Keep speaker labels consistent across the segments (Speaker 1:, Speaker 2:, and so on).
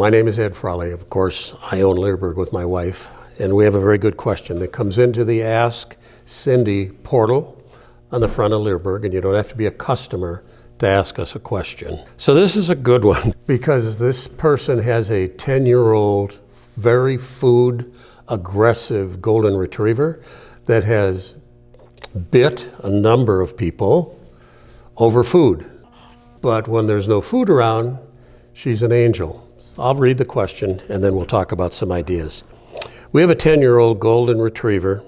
Speaker 1: My name is Ed Frawley. Of course, I own Leerburg with my wife, and we have a very good question that comes into the Ask Cindy portal on the front of Leerburg, and you don't have to be a customer to ask us a question. So this is a good one because this person has a 10-year-old, very food aggressive golden retriever that has bit a number of people over food. But when there's no food around, she's an angel. I'll read the question and then we'll talk about some ideas. We have a 10-year-old golden retriever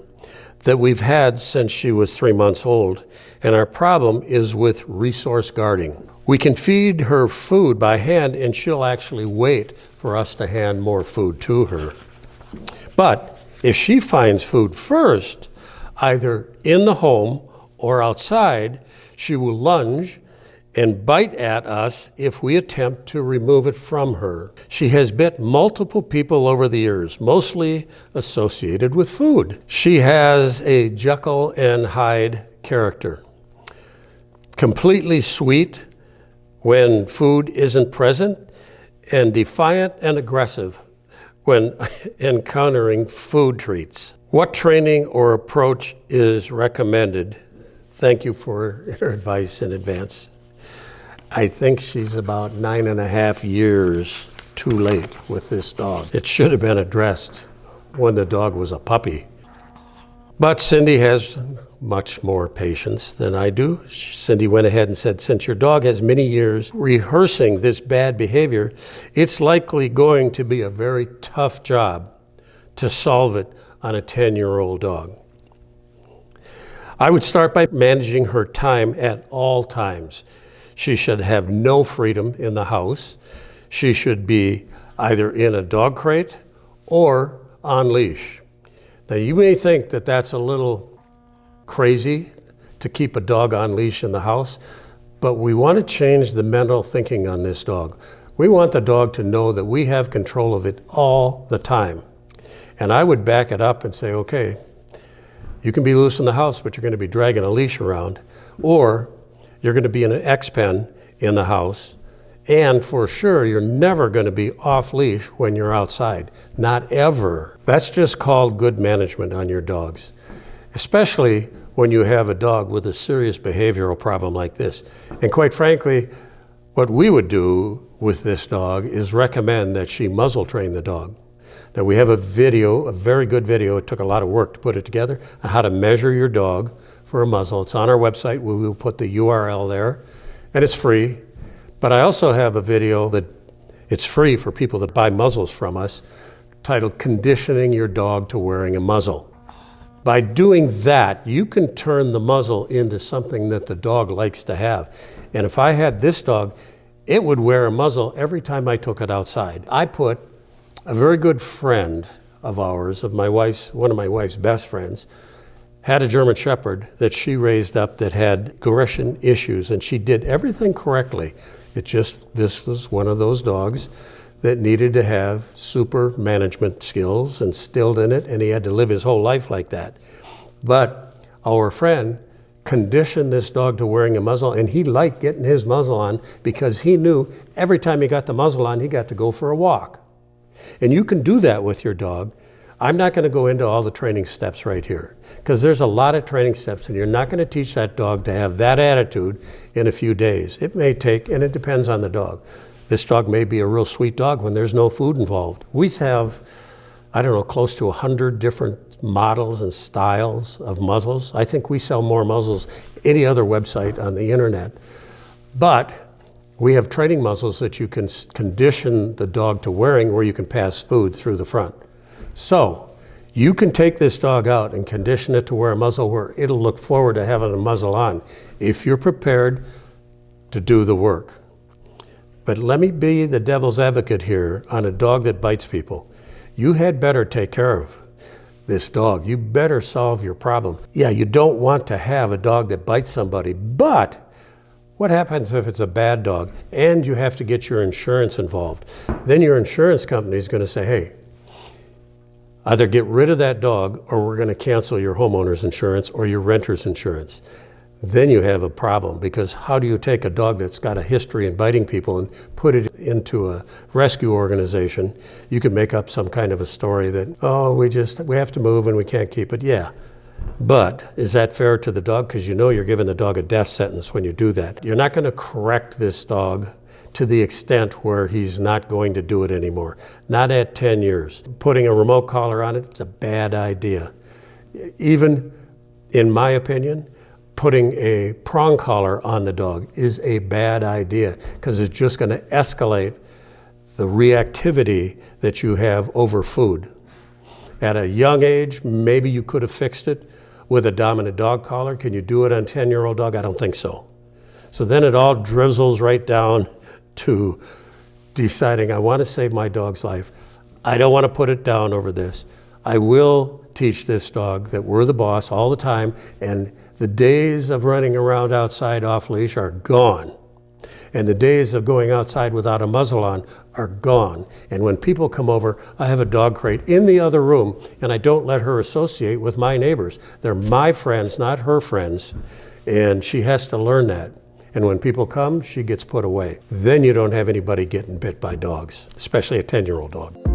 Speaker 1: that we've had since she was 3 months old, and our problem is with resource guarding. We can feed her food by hand and she'll actually wait for us to hand more food to her. But if she finds food first, either in the home or outside, she will lunge and bite at us if we attempt to remove it from her. She has bit multiple people over the years, mostly associated with food. She has a Jekyll and Hyde character. Completely sweet when food isn't present, and defiant and aggressive when encountering food treats. What training or approach is recommended? Thank you for your advice in advance. I think she's about 9.5 years too late with this dog. It should have been addressed when the dog was a puppy. But Cindy has much more patience than I do. Cindy went ahead and said, since your dog has many years rehearsing this bad behavior, it's likely going to be a very tough job to solve it on a 10-year-old dog. I would start by managing her time at all times. She should have no freedom in the house. She should be either in a dog crate or on leash. Now you may think that that's a little crazy to keep a dog on leash in the house, but we want to change the mental thinking on this dog. We want the dog to know that we have control of it all the time. And I would back it up and say, okay, you can be loose in the house, but you're going to be dragging a leash around, or you're going to be in an X-pen in the house, and for sure, you're never going to be off leash when you're outside. Not ever. That's just called good management on your dogs, especially when you have a dog with a serious behavioral problem like this. And quite frankly, what we would do with this dog is recommend that she muzzle train the dog. Now we have a video, a very good video, it took a lot of work to put it together, on how to measure your dog for a muzzle. It's on our website. We will put the URL there, and it's free. But I also have a video that it's free for people that buy muzzles from us, titled Conditioning Your Dog to Wearing a Muzzle. By doing that, you can turn the muzzle into something that the dog likes to have. And if I had this dog, it would wear a muzzle every time I took it outside. I put a very good friend of ours, one of my wife's best friends, had a German Shepherd that she raised up that had aggression issues, and she did everything correctly. This was one of those dogs that needed to have super management skills instilled in it, and he had to live his whole life like that. But our friend conditioned this dog to wearing a muzzle, and he liked getting his muzzle on because he knew every time he got the muzzle on, he got to go for a walk. And you can do that with your dog. I'm not going to go into all the training steps right here because there's a lot of training steps, and you're not going to teach that dog to have that attitude in a few days. It may take, and it depends on the dog. This dog may be a real sweet dog when there's no food involved. We have, I don't know, close to 100 different models and styles of muzzles. I think we sell more muzzles than any other website on the internet. But we have training muzzles that you can condition the dog to wearing where you can pass food through the front. So you can take this dog out and condition it to wear a muzzle where it'll look forward to having a muzzle on if you're prepared to do the work. But let me be the devil's advocate here on a dog that bites people. You had better take care of this dog. You better solve your problem. Yeah, you don't want to have a dog that bites somebody, but what happens if it's a bad dog and you have to get your insurance involved? Then your insurance company is going to say, hey, either get rid of that dog or we're going to cancel your homeowner's insurance or your renter's insurance. then you have a problem, because how do you take a dog that's got a history in biting people and put it into a rescue organization? You can make up some kind of a story that, oh, we have to move and we can't keep it. Yeah. But is that fair to the dog? Because you know you're giving the dog a death sentence when you do that. You're not going to correct this dog to the extent where he's not going to do it anymore. Not at 10 years. Putting a remote collar on it, it's a bad idea. Even, in my opinion, putting a prong collar on the dog is a bad idea, because it's just going to escalate the reactivity that you have over food. At a young age, maybe you could have fixed it with a dominant dog collar. Can you do it on a 10-year-old dog? I don't think so. So then it all drizzles right down to deciding, I want to save my dog's life. I don't want to put it down over this. I will teach this dog that we're the boss all the time, and the days of running around outside off leash are gone. And the days of going outside without a muzzle on are gone. And when people come over, I have a dog crate in the other room, and I don't let her associate with my neighbors. They're my friends, not her friends. And she has to learn that. And when people come, she gets put away. Then you don't have anybody getting bit by dogs, especially a 10-year-old dog.